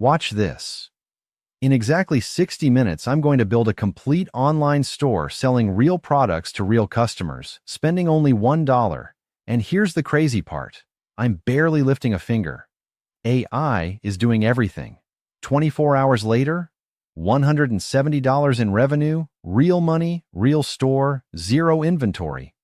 Watch this. In exactly 60 minutes, I'm going to build a complete online store selling real products to real customers, spending only $1. And here's the crazy part. I'm barely lifting a finger. AI is doing everything. 24 hours later, $170 in revenue, real money, real store, zero inventory.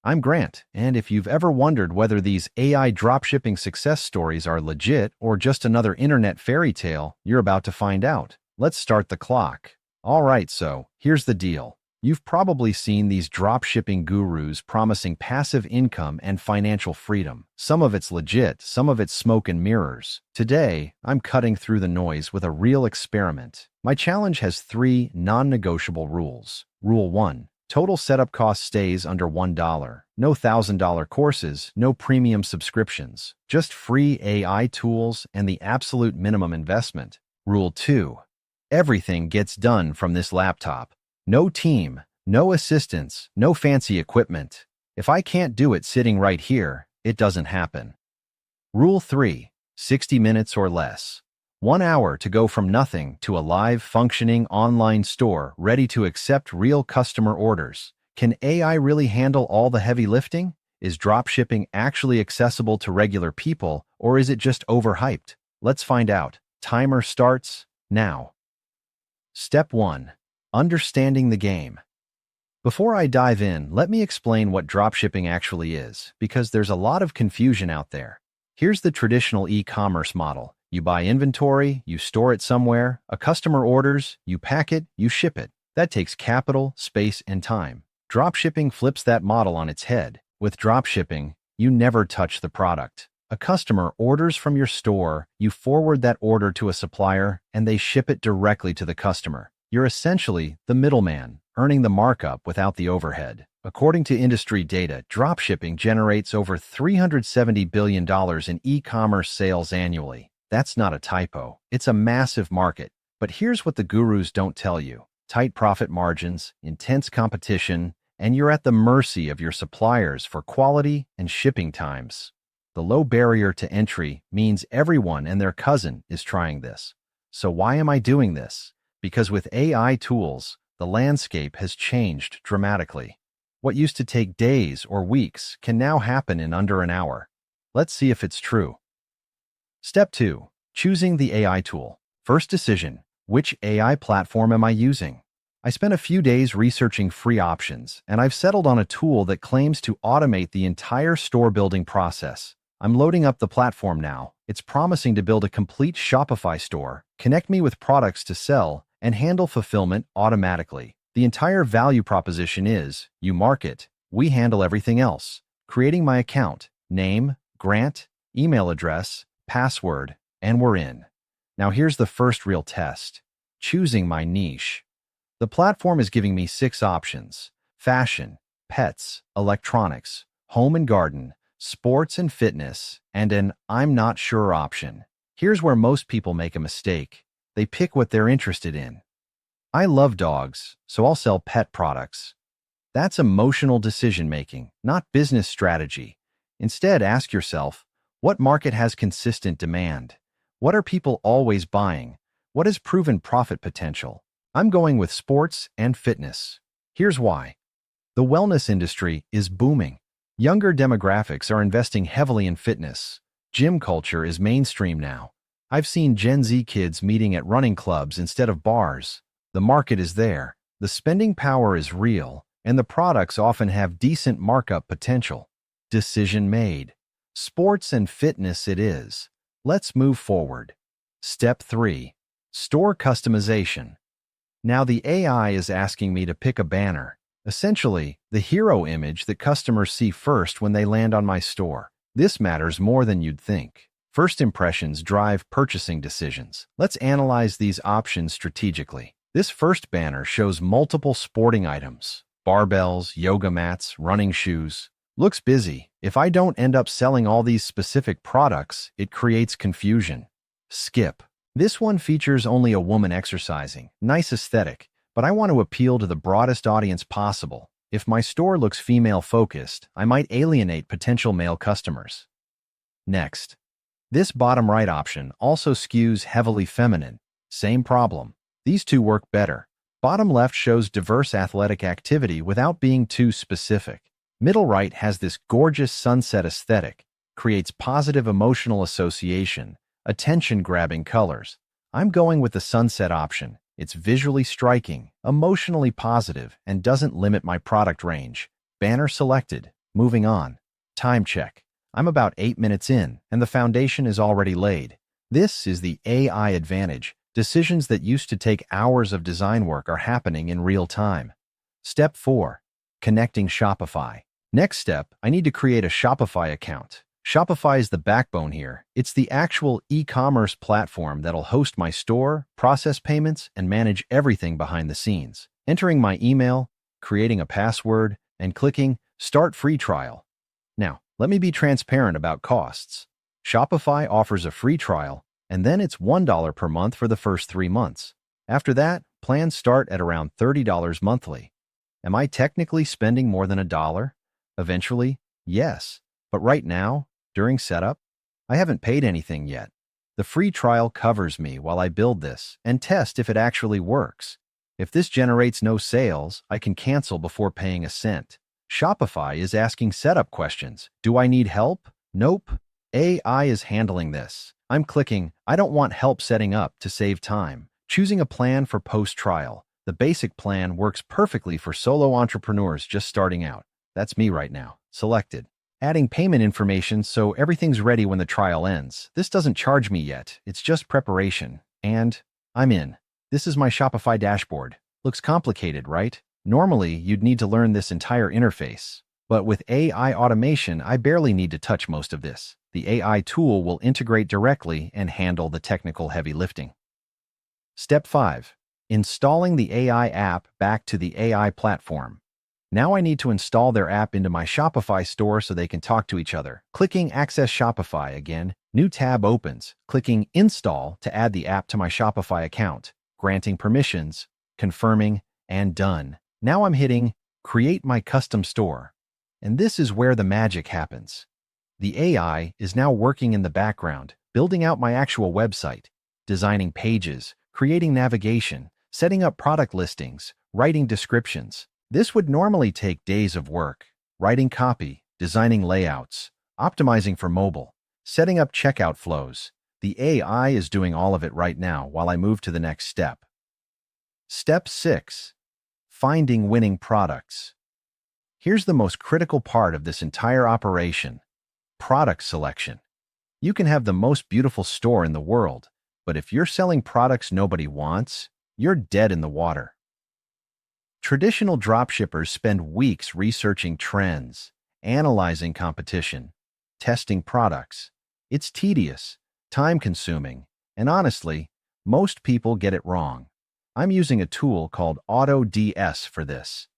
I'm Grant, and if you've ever wondered whether these AI dropshipping success stories are legit or just another internet fairy tale, you're about to find out. Let's start the clock. All right, so here's the deal. You've probably seen these dropshipping gurus promising passive income and financial freedom. Some of it's legit, some of it's smoke and mirrors. Today, I'm cutting through the noise with a real experiment. My challenge has 3 non-negotiable rules. Rule 1. Total setup cost stays under $1. No $1,000 courses, no premium subscriptions, just free AI tools and the absolute minimum investment. Rule 2. Everything gets done from this laptop. No team, no assistants, no fancy equipment. If I can't do it sitting right here, it doesn't happen. Rule 3. 60 minutes or less. 1 hour to go from nothing to a live, functioning online store ready to accept real customer orders. Can AI really handle all the heavy lifting? Is dropshipping actually accessible to regular people, or is it just overhyped? Let's find out. Timer starts now. Step 1. Understanding the game. Before I dive in, let me explain what dropshipping actually is, because there's a lot of confusion out there. Here's the traditional e-commerce model. You buy inventory, you store it somewhere, a customer orders, you pack it, you ship it. That takes capital, space, and time. Dropshipping flips that model on its head. With dropshipping, you never touch the product. A customer orders from your store, you forward that order to a supplier, and they ship it directly to the customer. You're essentially the middleman, earning the markup without the overhead. According to industry data, dropshipping generates over $370 billion in e-commerce sales annually. That's not a typo. It's a massive market. But here's what the gurus don't tell you. Tight profit margins, intense competition, and you're at the mercy of your suppliers for quality and shipping times. The low barrier to entry means everyone and their cousin is trying this. So why am I doing this? Because with AI tools, the landscape has changed dramatically. What used to take days or weeks can now happen in under an hour. Let's see if it's true. Step 2. Choosing the AI tool. First decision. Which AI platform am I using? I spent a few days researching free options, and I've settled on a tool that claims to automate the entire store building process. I'm loading up the platform now. It's promising to build a complete Shopify store, connect me with products to sell, and handle fulfillment automatically. The entire value proposition is, you market, we handle everything else. Creating my account, name, Grant, email address, password, and we're in. Now here's the first real test. Choosing my niche. The platform is giving me 6 options: fashion, pets, electronics, home and garden, sports and fitness, and an I'm not sure option. Here's where most people make a mistake. They pick what they're interested in. I love dogs, so I'll sell pet products. That's emotional decision-making, not business strategy. Instead, ask yourself, what market has consistent demand? What are people always buying? What has proven profit potential? I'm going with sports and fitness. Here's why. The wellness industry is booming. Younger demographics are investing heavily in fitness. Gym culture is mainstream now. I've seen Gen Z kids meeting at running clubs instead of bars. The market is there, the spending power is real, and the products often have decent markup potential. Decision made. Sports and fitness it is. Let's move forward. Step 3. Store customization. Now the AI is asking me to pick a banner, essentially the hero image that customers see first when they land on my store. This matters more than you'd think. First impressions drive purchasing decisions. Let's analyze these options strategically. This first banner shows multiple sporting items: barbells, yoga mats, running shoes. Looks busy. If I don't end up selling all these specific products, it creates confusion. Skip. This one features only a woman exercising. Nice aesthetic, but I want to appeal to the broadest audience possible. If my store looks female-focused, I might alienate potential male customers. Next. This bottom right option also skews heavily feminine. Same problem. These two work better. Bottom left shows diverse athletic activity without being too specific. Middle right has this gorgeous sunset aesthetic, creates positive emotional association, attention-grabbing colors. I'm going with the sunset option. It's visually striking, emotionally positive, and doesn't limit my product range. Banner selected. Moving on. Time check. I'm about 8 minutes in, and the foundation is already laid. This is the AI advantage. Decisions that used to take hours of design work are happening in real time. Step 4. Connecting Shopify. Next step, I need to create a Shopify account. Shopify is the backbone here. It's the actual e-commerce platform that'll host my store, process payments, and manage everything behind the scenes. Entering my email, creating a password, and clicking Start Free Trial. Now, let me be transparent about costs. Shopify offers a free trial, and then it's $1 per month for the first 3 months. After that, plans start at around $30 monthly. Am I technically spending more than $1? Eventually, yes. But right now, during setup, I haven't paid anything yet. The free trial covers me while I build this and test if it actually works. If this generates no sales, I can cancel before paying a cent. Shopify is asking setup questions. Do I need help? Nope. AI is handling this. I'm clicking, I don't want help setting up to save time. Choosing a plan for post-trial. The basic plan works perfectly for solo entrepreneurs just starting out. That's me right now. Selected. Adding payment information so everything's ready when the trial ends. This doesn't charge me yet. It's just preparation. And I'm in. This is my Shopify dashboard. Looks complicated, right? Normally, you'd need to learn this entire interface. But with AI automation, I barely need to touch most of this. The AI tool will integrate directly and handle the technical heavy lifting. Step 5. Installing the AI app back to the AI platform. Now I need to install their app into my Shopify store so they can talk to each other. Clicking Access Shopify again, new tab opens. Clicking Install to add the app to my Shopify account. Granting permissions, confirming, and done. Now I'm hitting Create My Custom Store. And this is where the magic happens. The AI is now working in the background, building out my actual website, designing pages, creating navigation, setting up product listings, writing descriptions. This would normally take days of work, writing copy, designing layouts, optimizing for mobile, setting up checkout flows. The AI is doing all of it right now while I move to the next step. Step 6. Finding winning products. Here's the most critical part of this entire operation. Product selection. You can have the most beautiful store in the world, but if you're selling products nobody wants, you're dead in the water. Traditional dropshippers spend weeks researching trends, analyzing competition, testing products. It's tedious, time-consuming, and honestly, most people get it wrong. I'm using a tool called AutoDS for this.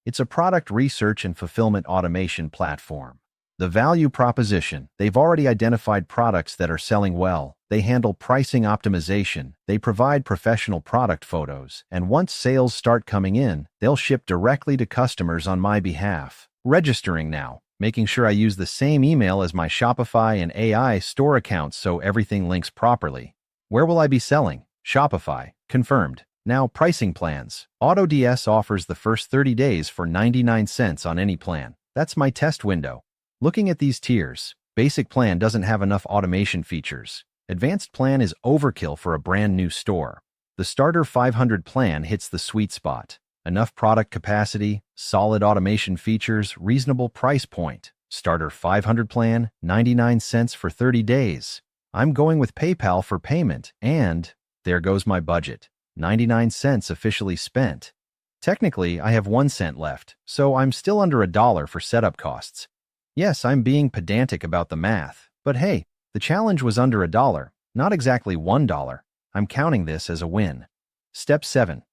It's a product research and fulfillment automation platform. The value proposition: they've already identified products that are selling well. They handle pricing optimization. They provide professional product photos. And once sales start coming in, they'll ship directly to customers on my behalf. Registering now, making sure I use the same email as my Shopify and AI store accounts so everything links properly. Where will I be selling? Shopify. Confirmed. Now, pricing plans. AutoDS offers the first 30 days for 99 cents on any plan. That's my test window. Looking at these tiers, basic plan doesn't have enough automation features. Advanced plan is overkill for a brand new store. The starter 500 plan hits the sweet spot. Enough product capacity, solid automation features, reasonable price point. Starter 500 plan, 99 cents for 30 days. I'm going with PayPal for payment, and there goes my budget. 99 cents officially spent. Technically, I have 1 cent left, so I'm still under $1 for setup costs. Yes, I'm being pedantic about the math, but hey, the challenge was under $1, not exactly $1. I'm counting this as a win. Step 7.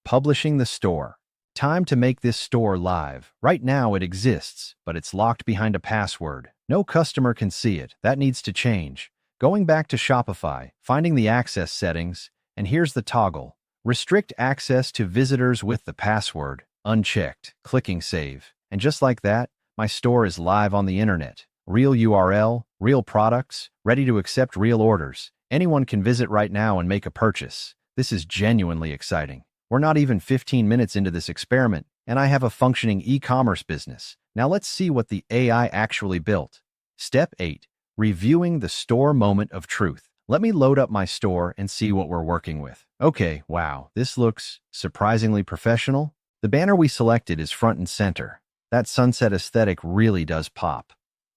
Publishing the store. Time to make this store live. Right now it exists, but it's locked behind a password. No customer can see it. That needs to change. Going back to Shopify, finding the access settings, and here's the toggle. Restrict access to visitors with the password. Unchecked. Clicking save. And just like that, my store is live on the internet. Real URL, Real products, ready to accept real orders. Anyone can visit right now and make a purchase. This is genuinely exciting. We're not even 15 minutes into this experiment, and I have a functioning e-commerce business. Now let's see what the AI actually built. Step 8. Reviewing the store moment of truth. Let me load up my store and see what we're working with. Okay, wow, this looks surprisingly professional. The banner we selected is front and center. That sunset aesthetic really does pop.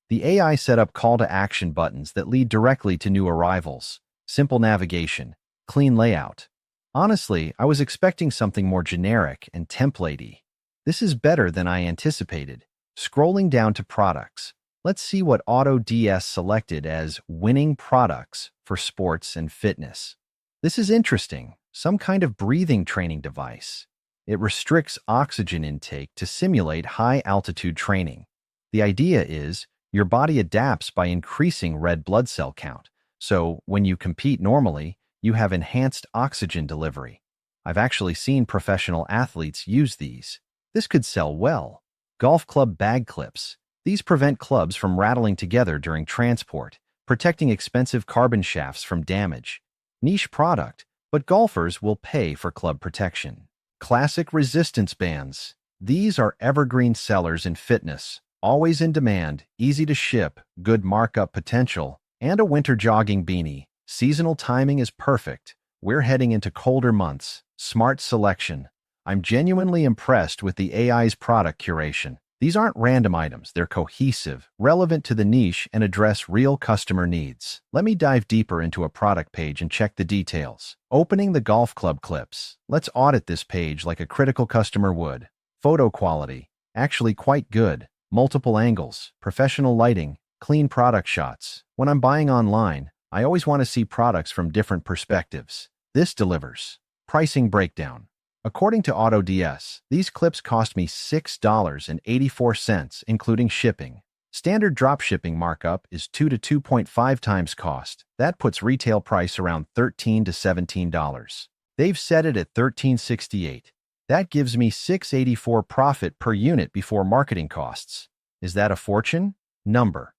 The AI set up call to action buttons that lead directly to new arrivals. Simple navigation, clean layout. Honestly, I was expecting something more generic and template-y. This is better than I anticipated. Scrolling down to products. Let's see what AutoDS selected as winning products for sports and fitness. This is interesting, some kind of breathing training device. It restricts oxygen intake to simulate high-altitude training. The idea is your body adapts by increasing red blood cell count, so when you compete normally, you have enhanced oxygen delivery. I've actually seen professional athletes use these. This could sell well. Golf club bag clips. These prevent clubs from rattling together during transport, protecting expensive carbon shafts from damage. Niche product, but golfers will pay for club protection. Classic resistance bands. These are evergreen sellers in fitness, always in demand, easy to ship, good markup potential, and a winter jogging beanie. Seasonal timing is perfect. We're heading into colder months. Smart selection. I'm genuinely impressed with the AI's product curation. These aren't random items, they're cohesive, relevant to the niche, and address real customer needs. Let me dive deeper into a product page and check the details. Opening the golf club clips. Let's audit this page like a critical customer would. Photo quality. Actually quite good. Multiple angles, professional lighting, clean product shots. When I'm buying online, I always want to see products from different perspectives. This delivers. Pricing breakdown. According to AutoDS, these clips cost me $6.84, including shipping. Standard dropshipping markup is 2 to 2.5 times cost. That puts retail price around $13 to $17. They've set it at $13.68. That gives me $6.84 profit per unit before marketing costs. Is that a fortune? Number.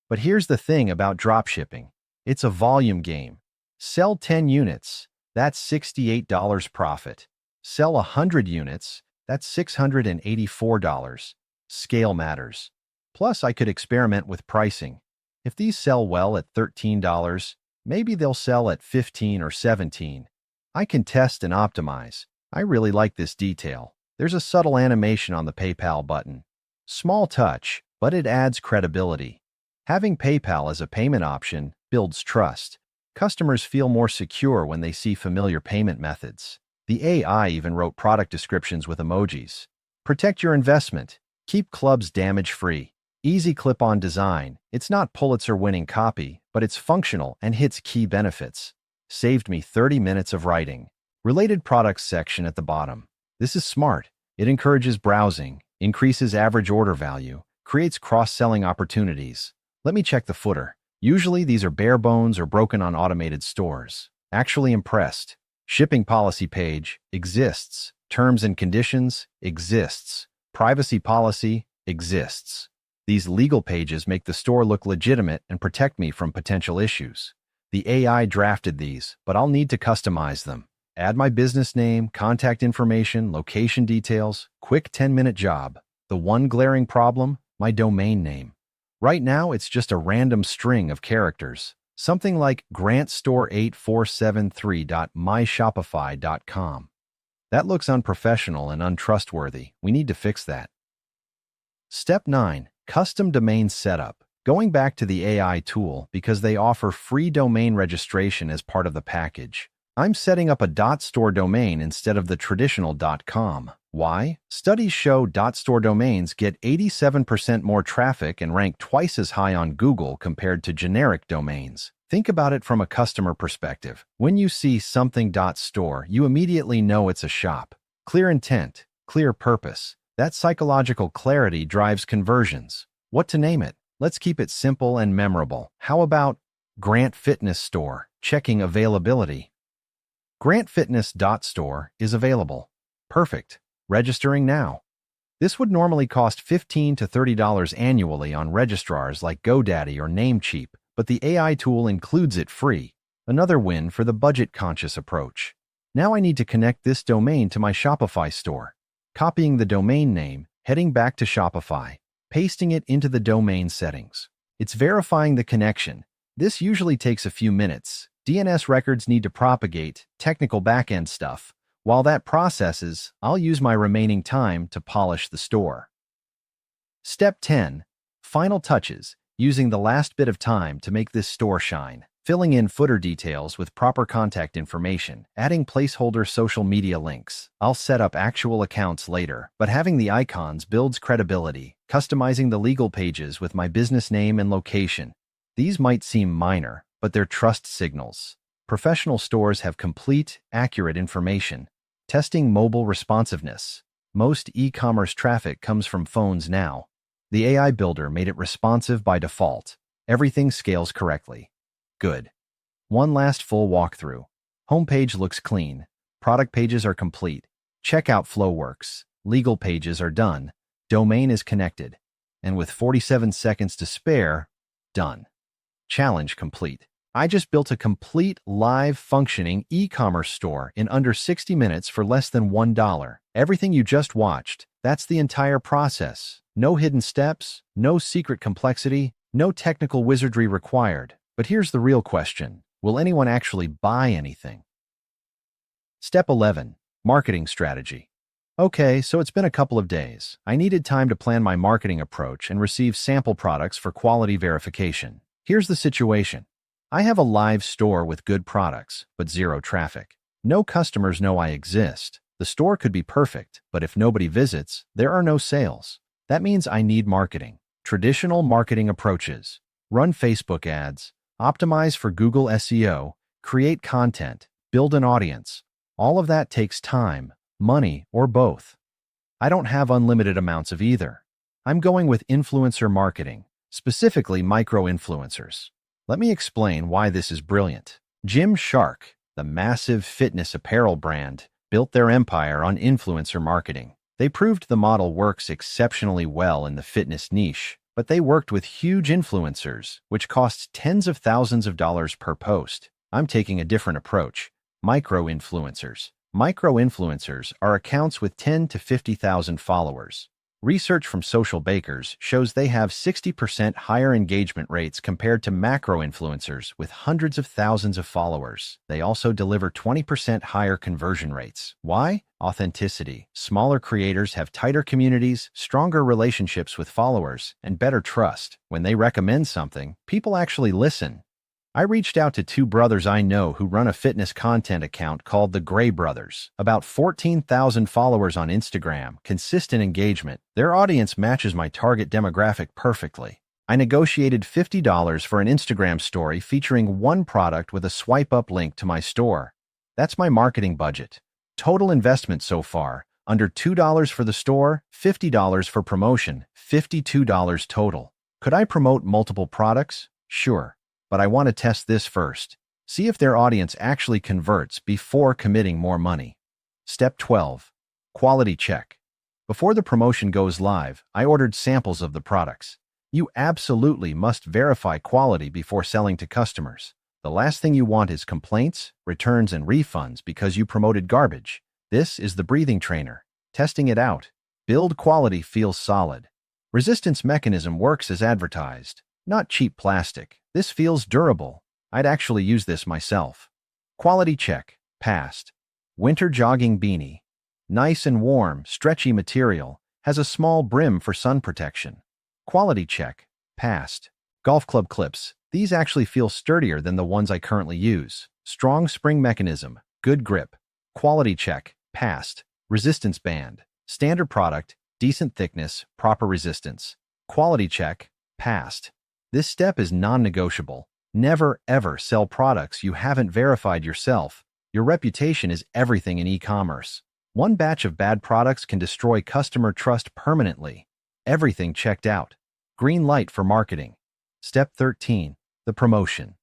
But here's the thing about dropshipping. It's a volume game. Sell 10 units, that's $68 profit. Sell 100 units, that's $684. Scale matters. Plus, I could experiment with pricing. If these sell well at $13, maybe they'll sell at $15 or $17. I can test and optimize. I really like this detail. There's a subtle animation on the PayPal button. Small touch, but it adds credibility. Having PayPal as a payment option builds trust. Customers feel more secure when they see familiar payment methods. The AI even wrote product descriptions with emojis. Protect your investment. Keep clubs damage-free. Easy clip-on design. It's not Pulitzer-winning copy, but it's functional and hits key benefits. Saved me 30 minutes of writing. Related products section at the bottom. This is smart. It encourages browsing, increases average order value, creates cross-selling opportunities. Let me check the footer. Usually these are bare bones or broken on automated stores. Actually impressed. Shipping policy page exists. Terms and conditions exists. Privacy policy exists. These legal pages make the store look legitimate and protect me from potential issues. The AI drafted these, but I'll need to customize them. Add my business name, contact information, location details, quick 10-minute job. The one glaring problem, my domain name. Right now, it's just a random string of characters. Something like grantstore8473.myshopify.com. That looks unprofessional and untrustworthy. We need to fix that. Step 9. Custom domain setup. Going back to the AI tool because they offer free domain registration as part of the package. I'm setting up a .store domain instead of the traditional .com. Why? Studies show .store domains get 87% more traffic and rank twice as high on Google compared to generic domains. Think about it from a customer perspective. When you see something .store, you immediately know it's a shop. Clear intent, clear purpose. That psychological clarity drives conversions. What to name it? Let's keep it simple and memorable. How about Grant Fitness Store? Checking availability. GrantFitness.store is available. Perfect. Registering now. This would normally cost $15 to $30 annually on registrars like GoDaddy or Namecheap, but the AI tool includes it free. Another win for the budget-conscious approach. Now I need to connect this domain to my Shopify store. Copying the domain name, heading back to Shopify, pasting it into the domain settings. It's verifying the connection. This usually takes a few minutes. DNS records need to propagate, technical backend stuff. While that processes, I'll use my remaining time to polish the store. Step 10. Final touches, using the last bit of time to make this store shine. Filling in footer details with proper contact information, adding placeholder social media links. I'll set up actual accounts later, but having the icons builds credibility. Customizing the legal pages with my business name and location. These might seem minor, but they're trust signals. Professional stores have complete, accurate information. Testing mobile responsiveness. Most e-commerce traffic comes from phones now. The AI builder made it responsive by default. Everything scales correctly. Good. One last full walkthrough. Homepage looks clean. Product pages are complete. Checkout flow works. Legal pages are done. Domain is connected. And with 47 seconds to spare, done. Challenge complete. I just built a complete, live, functioning e-commerce store in under 60 minutes for less than $1. Everything you just watched, that's the entire process. No hidden steps, no secret complexity, no technical wizardry required. But here's the real question. Will anyone actually buy anything? Step 11. Marketing strategy. Okay, so it's been a couple of days. I needed time to plan my marketing approach and receive sample products for quality verification. Here's the situation. I have a live store with good products, but zero traffic. No customers know I exist. The store could be perfect, but if nobody visits, there are no sales. That means I need marketing. Traditional marketing approaches. Run Facebook ads. Optimize for Google SEO, create content, build an audience. All of that takes time, money, or both. I don't have unlimited amounts of either. I'm going with influencer marketing, specifically micro-influencers. Let me explain why this is brilliant. Gymshark, the massive fitness apparel brand, built their empire on influencer marketing. They proved the model works exceptionally well in the fitness niche. But they worked with huge influencers, which costs tens of thousands of dollars per post. I'm taking a different approach. Micro-influencers. Micro-influencers are accounts with 10 to 50,000 followers. Research from Social Bakers shows they have 60% higher engagement rates compared to macro-influencers with hundreds of thousands of followers. They also deliver 20% higher conversion rates. Why? Authenticity. Smaller creators have tighter communities, stronger relationships with followers, and better trust. When they recommend something, people actually listen. I reached out to two brothers I know who run a fitness content account called the Gray Brothers. About 14,000 followers on Instagram, consistent engagement. Their audience matches my target demographic perfectly. I negotiated $50 for an Instagram story featuring one product with a swipe-up link to my store. That's my marketing budget. Total investment so far, under $2 for the store, $50 for promotion, $52 total. Could I promote multiple products? Sure. But I want to test this first. See if their audience actually converts before committing more money. Step 12. Quality check. Before the promotion goes live, I ordered samples of the products. You absolutely must verify quality before selling to customers. The last thing you want is complaints, returns, and refunds because you promoted garbage. This is the breathing trainer. Testing it out. Build quality feels solid. Resistance mechanism works as advertised. Not cheap plastic. This feels durable. I'd actually use this myself. Quality check. Passed. Winter jogging beanie. Nice and warm, stretchy material. Has a small brim for sun protection. Quality check. Passed. Golf club clips. These actually feel sturdier than the ones I currently use. Strong spring mechanism. Good grip. Quality check. Passed. Resistance band. Standard product. Decent thickness. Proper resistance. Quality check. Passed. This step is non-negotiable. Never, ever sell products you haven't verified yourself. Your reputation is everything in e-commerce. One batch of bad products can destroy customer trust permanently. Everything checked out. Green light for marketing. Step 13. The promotion.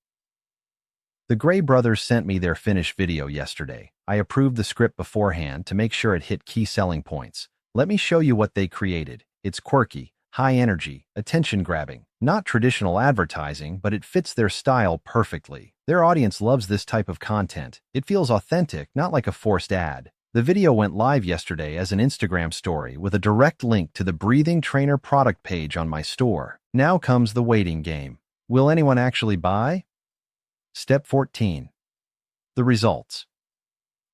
The Gray Brothers sent me their finished video yesterday. I approved the script beforehand to make sure it hit key selling points. Let me show you what they created. It's quirky, high energy, attention-grabbing. Not traditional advertising, but it fits their style perfectly. Their audience loves this type of content. It feels authentic, not like a forced ad. The video went live yesterday as an Instagram story with a direct link to the Breathing Trainer product page on my store. Now comes the waiting game. Will anyone actually buy? Step 14. The results.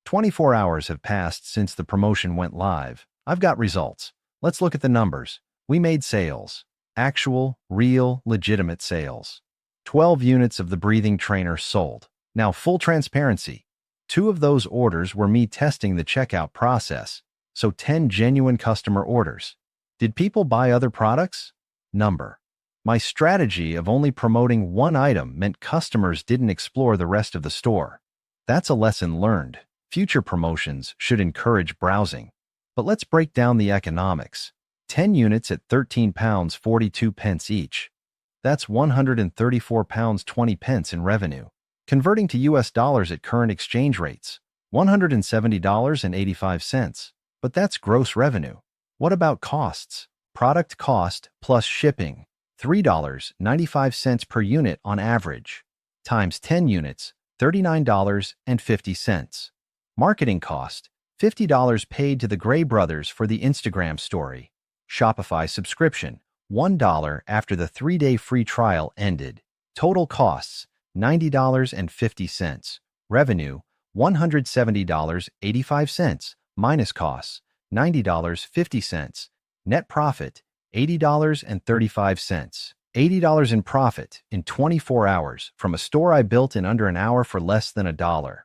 24 hours have passed since the promotion went live. I've got results. Let's look at the numbers. We made sales. Actual, real, legitimate sales. 12 units of the Breathing Trainer sold. Now, full transparency. 2 of those orders were me testing the checkout process, so 10 genuine customer orders. Did people buy other products? Number. My strategy of only promoting one item meant customers didn't explore the rest of the store. That's a lesson learned. Future promotions should encourage browsing. But let's break down the economics. 10 units at £13.42 each. That's £134.20 in revenue. Converting to US dollars at current exchange rates, $170.85. But that's gross revenue. What about costs? Product cost plus shipping, $3.95 per unit on average, times 10 units, $39.50. Marketing cost, $50 paid to the Gray brothers for the Instagram story. Shopify subscription, $1 after the 3-day free trial ended. Total costs, $90.50. Revenue, $170.85, minus costs, $90.50. Net profit, $80.35. $80 in profit in 24 hours from a store I built in under an hour for less than $1.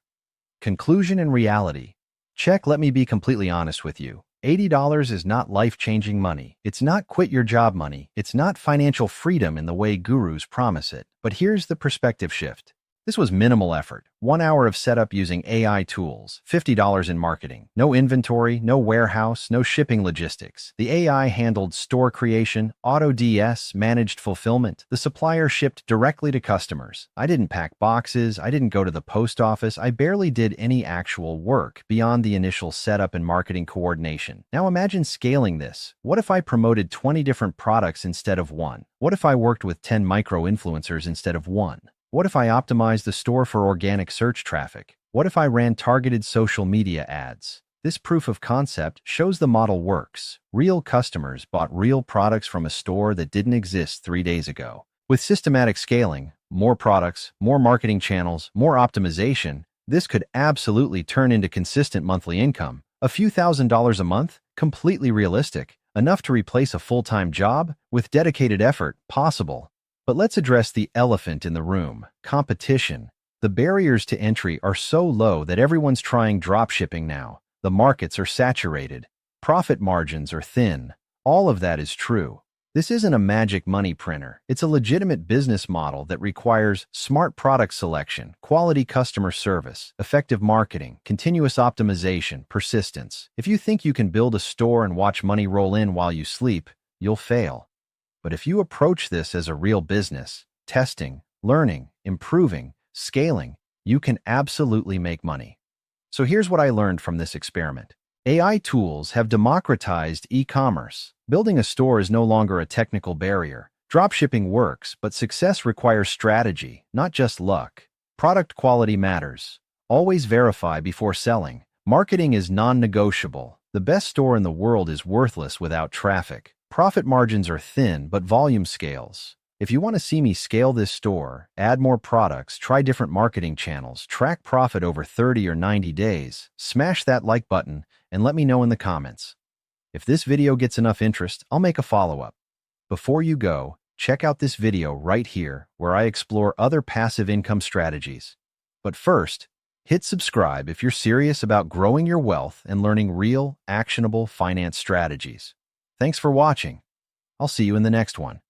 Conclusion and reality. Check. Let me be completely honest with you. $80 is not life-changing money. It's not quit-your-job money. It's not financial freedom in the way gurus promise it. But here's the perspective shift. This was minimal effort. 1 hour of setup using AI tools, $50 in marketing. No inventory, no warehouse, no shipping logistics. The AI handled store creation, auto DS, managed fulfillment. The supplier shipped directly to customers. I didn't pack boxes. I didn't go to the post office. I barely did any actual work beyond the initial setup and marketing coordination. Now imagine scaling this. What if I promoted 20 different products instead of one? What if I worked with 10 micro-influencers instead of one? What if I optimized the store for organic search traffic? What if I ran targeted social media ads? This proof of concept shows the model works. Real customers bought real products from a store that didn't exist 3 days ago. With systematic scaling, more products, more marketing channels, more optimization, this could absolutely turn into consistent monthly income. A few $1,000s a month? Completely realistic. Enough to replace a full-time job? With dedicated effort, possible. But let's address the elephant in the room, competition. The barriers to entry are so low that everyone's trying dropshipping now. The markets are saturated. Profit margins are thin. All of that is true. This isn't a magic money printer. It's a legitimate business model that requires smart product selection, quality customer service, effective marketing, continuous optimization, persistence. If you think you can build a store and watch money roll in while you sleep, you'll fail. But if you approach this as a real business, testing, learning, improving, scaling, you can absolutely make money. So here's what I learned from this experiment. AI tools have democratized e-commerce. Building a store is no longer a technical barrier. Dropshipping works, but success requires strategy, not just luck. Product quality matters. Always verify before selling. Marketing is non-negotiable. The best store in the world is worthless without traffic. Profit margins are thin, but volume scales. If you want to see me scale this store, add more products, try different marketing channels, track profit over 30 or 90 days, smash that like button and let me know in the comments. If this video gets enough interest, I'll make a follow-up. Before you go, check out this video right here where I explore other passive income strategies. But first, hit subscribe if you're serious about growing your wealth and learning real, actionable finance strategies. Thanks for watching. I'll see you in the next one.